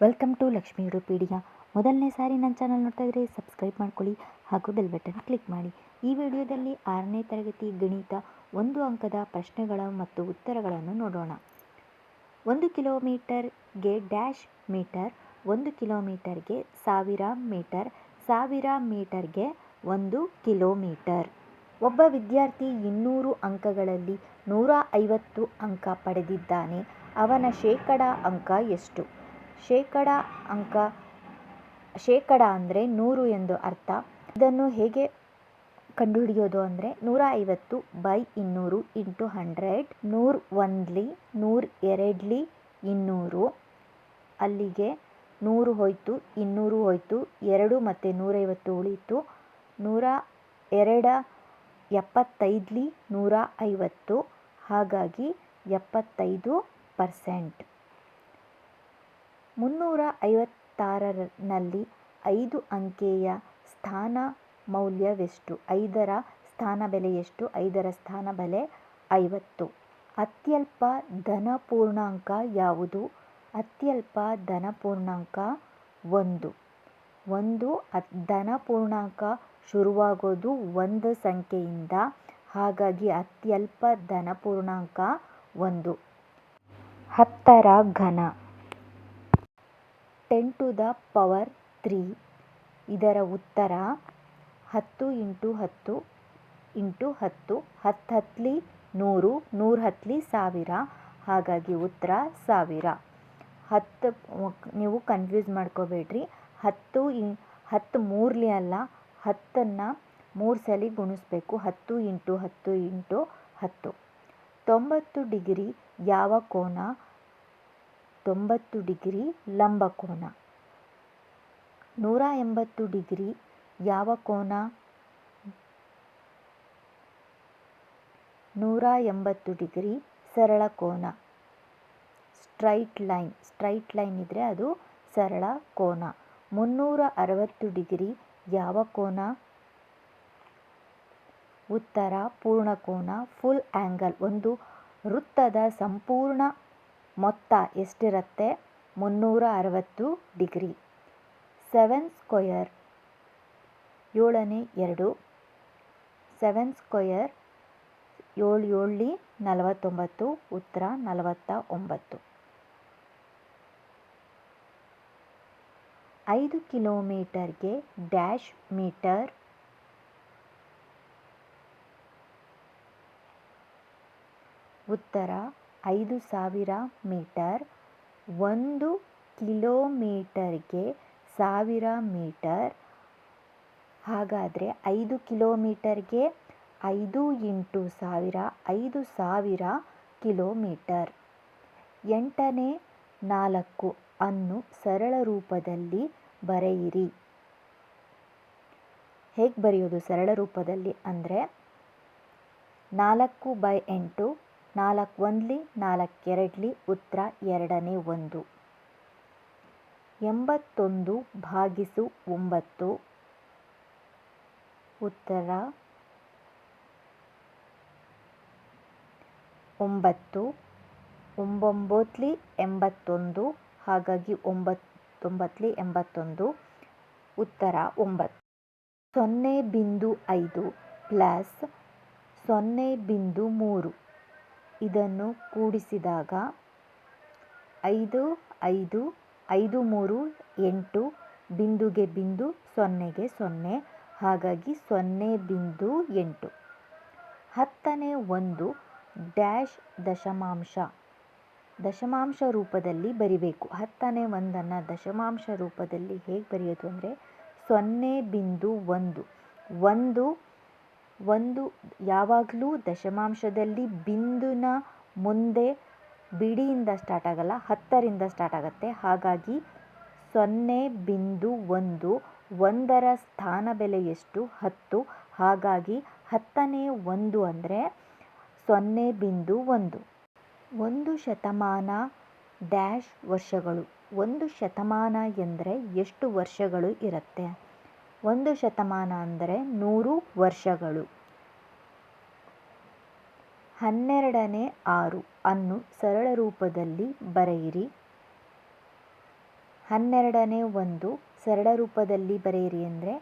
Welcome to Lakshmi ಯುಡೋಪೀಡಿಯಾ. ಮೊದಲನೇ ಸಾರಿ ನನ್ನ channel ನೋಡ್ತಾ ಇದ್ದರೆ ಸಬ್ಸ್ಕ್ರೈಬ್ ಮಾಡ್ಕೊಳ್ಳಿ ಹಾಗೂ ಬೆಲ್ ಬಟನ್ ಕ್ಲಿಕ್ ಮಾಡಿ. ಈ ವಿಡಿಯೋದಲ್ಲಿ 6ನೇ ತರಗತಿ ಗಣಿತ 1 ಅಂಕದ ಪ್ರಶ್ನೆಗಳ ಮತ್ತು ಉತ್ತರಗಳನ್ನು ನೋಡೋಣ. 1 ಕಿಲೋಮೀಟರ್ಗೆ ಡ್ಯಾಶ್ ಮೀಟರ್, 1 ಕಿಲೋಮೀಟರ್ಗೆ 1000 ಮೀಟರ್, 1000 ಮೀಟರ್ಗೆ 1 ಕಿಲೋಮೀಟರ್. ಒಬ್ಬ ವಿದ್ಯಾರ್ಥಿ 200 ಅಂಕಗಳಲ್ಲಿ 150 ಅಂಕ ಪಡೆದಿದ್ದಾನೆ. ಅವನ ಶೇಕಡ ಅಂಕ ಎಷ್ಟು? ಶೇಕಡ ಅಂದರೆ 100 ಎಂದು ಅರ್ಥ. ಇದನ್ನು ಹೇಗೆ ಕಂಡುಹಿಡಿಯೋದು ಅಂದರೆ 150 ಬೈ 200 ಇಂಟು 100. 100 ಒಂದ್ಲಿ, 100 ಎರಡ್ಲಿ 200. ಅಲ್ಲಿಗೆ 100 ಹೋಯಿತು, 200 ಹೋಯಿತು, 2 ಮತ್ತು 150 ಉಳಿಯಿತು. 102 75ಲಿ 150, ಹಾಗಾಗಿ 75%. 356ರಲ್ಲಿ 5 ಅಂಕೆಯ ಸ್ಥಾನ ಮೌಲ್ಯವೆಷ್ಟು? 5ರ ಸ್ಥಾನ ಬೆಲೆ ಎಷ್ಟು? 5ರ ಸ್ಥಾನ ಬೆಲೆ 50. ಅತ್ಯಲ್ಪ ಧನ ಪೂರ್ಣಾಂಕ ಯಾವುದು? ಅತ್ಯಲ್ಪ ಧನ ಪೂರ್ಣಾಂಕ 1. ಧನ ಪೂರ್ಣಾಂಕ ಶುರುವಾಗೋದು 1 ಸಂಖ್ಯೆಯಿಂದ, ಹಾಗಾಗಿ ಅತ್ಯಲ್ಪ ಧನ ಪೂರ್ಣಾಂಕ 1. 10ರ ಘನ 10 ಟು ದ ಪವರ್ 3. ಇದರ ಉತ್ತರ 10 ಇಂಟು 10 ಇಂಟು 10. 10 ಹತ್ಲಿ 100, 100 ಹತ್ಲಿ 1000, ಹಾಗಾಗಿ ಉತ್ತರ 1000. 10 ನೀವು ಕನ್ಫ್ಯೂಸ್ ಮಾಡ್ಕೋಬೇಡ್ರಿ. 10 ಮೂರಲಿ ಅಲ್ಲ, 10ನ್ನು 3 ಸಲ ಗುಣಿಸ್ಬೇಕು. 10 ಇಂಟು 10 ಇಂಟು 10. 90 ಡಿಗ್ರಿ ಯಾವ ಕೋನ? 90 ಡಿಗ್ರಿ ಲಂಬಕೋನ. 180 ಡಿಗ್ರಿ ಯಾವ ಕೋನ? 180 ಡಿಗ್ರಿ ಸರಳ ಕೋನ. ಸ್ಟ್ರೈಟ್ ಲೈನ್ ಇದ್ದರೆ ಅದು ಸರಳ ಕೋನ. 360 ಡಿಗ್ರಿ ಯಾವ ಕೋನ? ಉತ್ತರ ಪೂರ್ಣಕೋನ, ಫುಲ್ ಆ್ಯಂಗಲ್. ಒಂದು ವೃತ್ತದ ಸಂಪೂರ್ಣ ಮೊತ್ತ ಎಷ್ಟಿರುತ್ತೆ? 360 ಡಿಗ್ರಿ. 7 ಸ್ಕ್ವಯರ್ 7ನೇ 2. 7 ಸ್ಕ್ವಯರ್ 7 7ಲಿ 49, ಉತ್ತರ 49. 5 ಕಿಲೋಮೀಟರ್ಗೆ ಡ್ಯಾಶ್ ಮೀಟರ್? ಉತ್ತರ 5000 ಮೀಟರ್. 1 ಕಿಲೋಮೀಟರ್ಗೆ 1000 ಮೀಟರ್. ಹಾಗಾದರೆ 5 ಕಿಲೋಮೀಟರ್ಗೆ 5 ಇಂಟು 1000, 5000 ಕಿಲೋಮೀಟರ್. 8ನೇ 4 ಅನ್ನು ಸರಳ ರೂಪದಲ್ಲಿ ಬರೆಯಿರಿ. ಹೇಗೆ ಬರೆಯೋದು ಸರಳ ರೂಪದಲ್ಲಿ ಅಂದರೆ 4 ಬೈ 8, 4 ಒಂದ್ಲಿ, 4 ಎರಡ್ಲಿ, ಉತ್ತರ 2ನೇ 1. 81 ಭಾಗಿಸು 9, ಉತ್ತರ 9. 9ಲಿ 81, ಹಾಗಾಗಿ 9ಲಿ 81, ಉತ್ತರ 9. 0.5 ಪ್ಲಸ್ 0.3 ಇದನ್ನು ಕೂಡಿಸಿದಾಗ 5 5 5 3 8, ಬಿಂದುಗೆ ಬಿಂದು, ಸೊನ್ನೆಗೆ 0, ಹಾಗಾಗಿ 0.8. 10ನೇ 1 ಡ್ಯಾಶ್ ದಶಮಾಂಶ ರೂಪದಲ್ಲಿ ಬರಿಬೇಕು. 10ನೇ 1ನ್ನು ದಶಮಾಂಶ ರೂಪದಲ್ಲಿ ಹೇಗೆ ಬರೆಯೋದು ಅಂದರೆ 0.1. ಒಂದು ಯಾವಾಗಲೂ ದಶಮಾಂಶದಲ್ಲಿ ಬಿಂದುನ ಮುಂದೆ ಬಿಡಿಯಿಂದ ಸ್ಟಾರ್ಟ್ ಆಗಲ್ಲ, 10ರಿಂದ ಸ್ಟಾರ್ಟ್ ಆಗುತ್ತೆ. ಹಾಗಾಗಿ 0.1. 1ರ ಸ್ಥಾನ ಬೆಲೆ ಎಷ್ಟು? 10, ಹಾಗಾಗಿ 10ನೇ 1 ಅಂದರೆ 0.1. 1 ಶತಮಾನ ಡ್ಯಾಶ್ ವರ್ಷಗಳು. 1 ಶತಮಾನ ಎಂದರೆ ಎಷ್ಟು ವರ್ಷಗಳು ಇರುತ್ತೆ? 1 ಶತಮಾನ ಅಂದರೆ 100 ವರ್ಷಗಳು. 12ನೇ 6 ಅನ್ನು ಸರಳ ರೂಪದಲ್ಲಿ ಬರೆಯಿರಿ. 12ನೇ 1 ಸರಳ ರೂಪದಲ್ಲಿ ಬರೆಯಿರಿ ಅಂದರೆ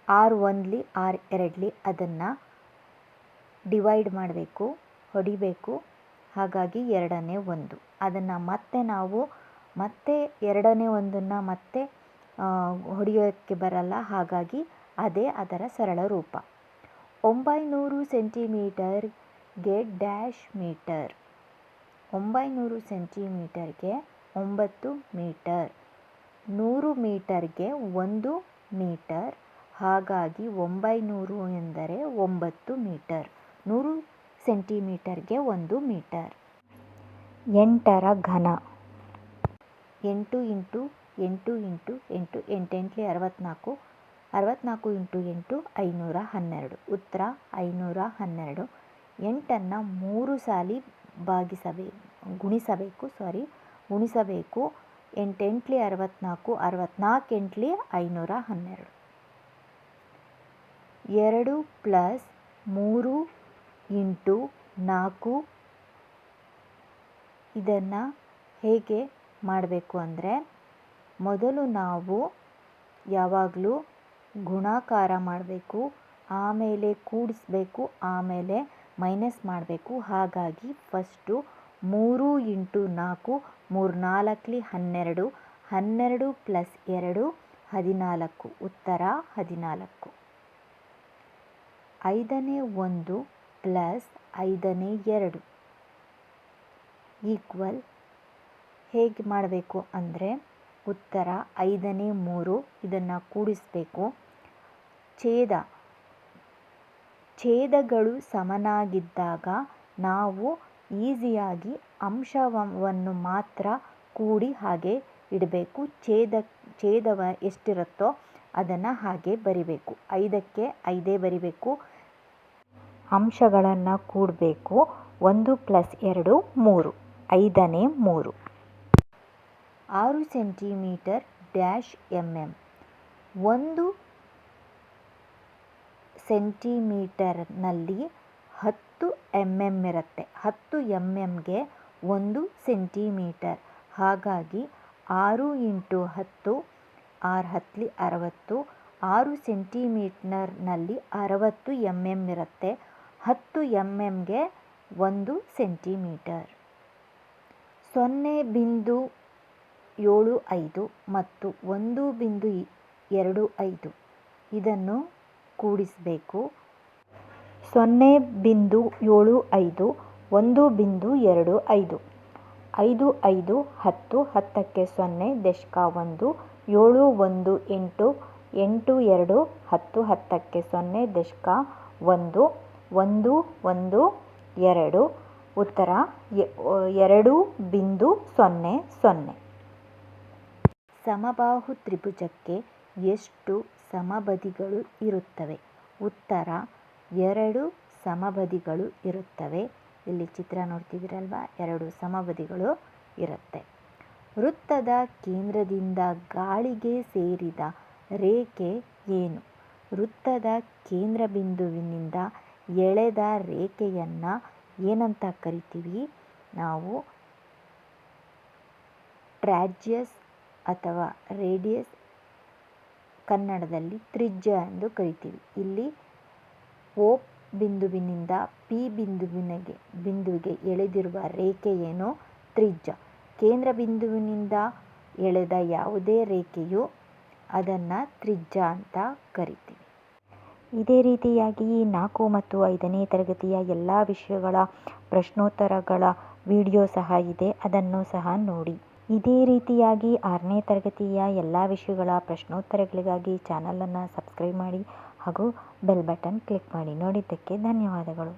6 1ಲಿ 6 2ಲಿ ಅದನ್ನು ಡಿವೈಡ್ ಮಾಡಬೇಕು, ಹೊಡಿಬೇಕು. ಹಾಗಾಗಿ 2ನೇ 1. ಅದನ್ನು ಮತ್ತೆ ನಾವು ಮತ್ತೆ 2ನೇ 1ನ್ನು ಮತ್ತೆ ಹೊಡೆಯೋಕ್ಕೆ ಬರಲ್ಲ, ಹಾಗಾಗಿ ಅದೇ ಅದರ ಸರಳ ರೂಪ. 900 ಸೆಂಟಿಮೀಟರ್ಗೆ ಡ್ಯಾಶ್ ಮೀಟರ್. 900 ಸೆಂಟಿಮೀಟರ್ಗೆ 9 ಮೀಟರ್. 100 ಮೀಟರ್ಗೆ 1 ಮೀಟರ್. ಹಾಗಾಗಿ 900 ಎಂದರೆ 9 ಮೀಟರ್. 100 ಸೆಂಟಿಮೀಟರ್ಗೆ 1 ಮೀಟರ್. 8ರ ಘನ. 8 ಇಂಟು 8 ಇಂಟು 8 8 8ಲಿ 64. 64 ಇಂಟು 8 512. ಉತ್ತರ 512. 8ನ್ನು 3 ಸಾಲಿ ಗುಣಿಸಬೇಕು. 8 8ಲಿ 64. 64 8ಲಿ 512. 2 ಪ್ಲಸ್ 3 ಇಂಟು 4. ಇದನ್ನು ಹೇಗೆ ಮಾಡಬೇಕು ಅಂದರೆ, ಮೊದಲು ನಾವು ಯಾವಾಗಲೂ ಗುಣಾಕಾರ ಮಾಡಬೇಕು, ಆಮೇಲೆ ಕೂಡಿಸ್ಬೇಕು, ಆಮೇಲೆ ಮೈನಸ್ ಮಾಡಬೇಕು. ಹಾಗಾಗಿ ಫಸ್ಟು 3 ಇಂಟು 4. 3 4ಲಿ 12. 12 ಪ್ಲಸ್ 2 14. ಉತ್ತರ 14. 5ನೇ 1 ಪ್ಲಸ್ 5ನೇ 2 ಈಕ್ವಲ್ ಹೇಗೆ ಮಾಡಬೇಕು ಅಂದರೆ, ಉತ್ತರ 5ನೇ 3. ಇದನ್ನು ಕೂಡಿಸಬೇಕು. ಛೇದಗಳು ಸಮನಾಗಿದ್ದಾಗ ನಾವು ಈಸಿಯಾಗಿ ಅಂಶವನ್ನು ಮಾತ್ರ ಕೂಡಿ ಹಾಗೆ ಇಡಬೇಕು. ಛೇದವ ಎಷ್ಟಿರುತ್ತೋ ಅದನ್ನು ಹಾಗೆ ಬರಿಬೇಕು. 5ಕ್ಕೆ 5 ಬರಿಬೇಕು. ಅಂಶಗಳನ್ನು ಕೂಡಬೇಕು. 1 ಪ್ಲಸ್ 2 3. 5ನೇ 3. 6 ಸೆಂಟಿಮೀಟರ್ ಡ್ಯಾಶ್ mm. 1 ಸೆಂಟಿಮೀಟರ್ನಲ್ಲಿ 10 mm ಇರುತ್ತೆ. 10 mmಗೆ 1 ಸೆಂಟಿಮೀಟರ್. ಹಾಗಾಗಿ 6 ಇಂಟು 10. 6 10ಲಿ 60. 6 ಸೆಂಟಿಮೀಟರ್ನಲ್ಲಿ 60 mm ಇರುತ್ತೆ. 10 mmಗೆ 1 ಸೆಂಟಿಮೀಟರ್. 0.75 ಮತ್ತು 1.25 ಇದನ್ನು ಕೂಡಿಸಬೇಕು. 0.75 1.25. 5 5 10. 10ಕ್ಕೆ 0 ದಶಕ 1. 7 1 8. 8 2 10. 10ಕ್ಕೆ 0 ದಶಕ 1. 1 1 2. ಉತ್ತರ 2.00. ಸಮಬಾಹು ತ್ರಿಭುಜಕ್ಕೆ ಎಷ್ಟು ಸಮಬದಿಗಳು ಇರುತ್ತವೆ? ಉತ್ತರ 2 ಸಮಬದಿಗಳು ಇರುತ್ತವೆ. ಇಲ್ಲಿ ಚಿತ್ರ ನೋಡ್ತಿದ್ದೀರಲ್ವಾ, 2 ಸಮಬದಿಗಳು ಇರುತ್ತೆ. ವೃತ್ತದ ಕೇಂದ್ರದಿಂದ ಗಾಳಿಗೆ ಸೇರಿದ ರೇಖೆ ಏನು? ವೃತ್ತದ ಕೇಂದ್ರಬಿಂದುವಿನಿಂದ ಎಳೆದ ರೇಖೆಯನ್ನು ಏನಂತ ಕರಿತೀವಿ? ನಾವು ಟ್ರ್ಯಾಜಸ್ ಅಥವಾ ರೇಡಿಯಸ್, ಕನ್ನಡದಲ್ಲಿ ತ್ರಿಜ್ಯ ಎಂದು ಕರಿತೀವಿ. ಇಲ್ಲಿ O ಬಿಂದುವಿನಿಂದ P ಬಿಂದುವಿಗೆ ಎಳೆದಿರುವ ರೇಖೆ ಏನು? ತ್ರಿಜ್ಯ. ಕೇಂದ್ರ ಬಿಂದುವಿನಿಂದ ಎಳೆದ ಯಾವುದೇ ರೇಖೆಯು ಅದನ್ನು ತ್ರಿಜ್ಯ ಅಂತ ಕರಿತೀವಿ. ಇದೇ ರೀತಿಯಾಗಿ 4 ಮತ್ತು 5ನೇ ತರಗತಿಯ ಎಲ್ಲ ವಿಷಯಗಳ ಪ್ರಶ್ನೋತ್ತರಗಳ ವಿಡಿಯೋ ಸಹ ಇದೆ, ಅದನ್ನು ಸಹ ನೋಡಿ. ಇದೇ ರೀತಿಯಾಗಿ 6ನೇ ತರಗತಿಯ ಎಲ್ಲ ವಿಷಯಗಳ ಪ್ರಶ್ನೋತ್ತರಗಳಿಗಾಗಿ ಚಾನಲನ್ನು ಸಬ್ಸ್ಕ್ರೈಬ್ ಮಾಡಿ ಹಾಗೂ ಬೆಲ್ ಬಟನ್ ಕ್ಲಿಕ್ ಮಾಡಿ. ನೋಡಿದ್ದಕ್ಕೆ ಧನ್ಯವಾದಗಳು.